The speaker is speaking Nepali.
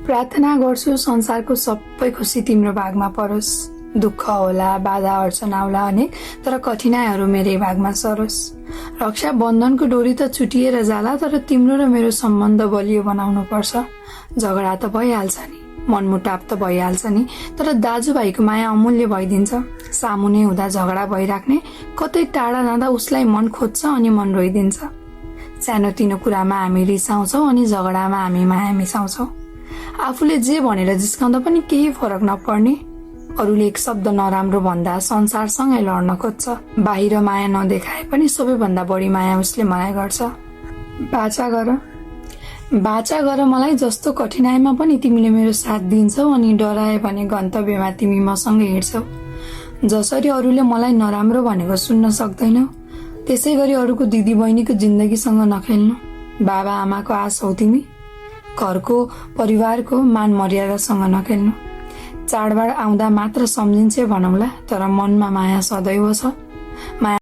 प्रार्थना गर्छु संसारको सबै खुसी तिम्रो भागमा परोस्। दुःख होला, बाधा अर्चन आउला अनेक, तर कठिनाइहरू मेरै भागमा सरोस्। रक्षा बन्धनको डोरी त छुटिएर जाला, तर तिम्रो र मेरो सम्बन्ध बलियो बनाउनु पर्छ। झगडा त भइहाल्छ नि, मनमुटाव त भइहाल्छ नि, तर दाजुभाइको माया अमूल्य भइदिन्छ। सामुने हुँदा झगडा भइराख्ने, कतै टाढा जाँदा उसलाई मन खोज्छ अनि मन रोइदिन्छ। सानोतिनो कुरामा हामी रिसाउँछौँ अनि झगडामा हामी माया मिसाउँछौँ। आफूले जे भनेर जिस्काउँदा पनि केही फरक नपर्ने, अरूले एक शब्द नराम्रो भन्दा संसारसँगै लड्न खोज्छ। बाहिर माया नदेखाए पनि सबैभन्दा बढी माया उसले मलाई गर्छ। बाचा गर मलाई, जस्तो कठिनाइमा पनि तिमीले मेरो साथ दिन्छौ अनि डराए भने गन्तव्यमा तिमी मसँगै हिँड्छौ। जसरी अरूले मलाई नराम्रो भनेको सुन्न सक्दैनौ, त्यसै गरी अरूको दिदी बहिनीको जिन्दगीसँग नखेल्नु। बाबा आमाको आश हौ तिमी, घरको परिवारको मान मर्यादासँग नखेल्नु। चाडबाड आउँदा मात्र सम्झिन्छे भनौला, तर मनमा माया सदैव छ। माया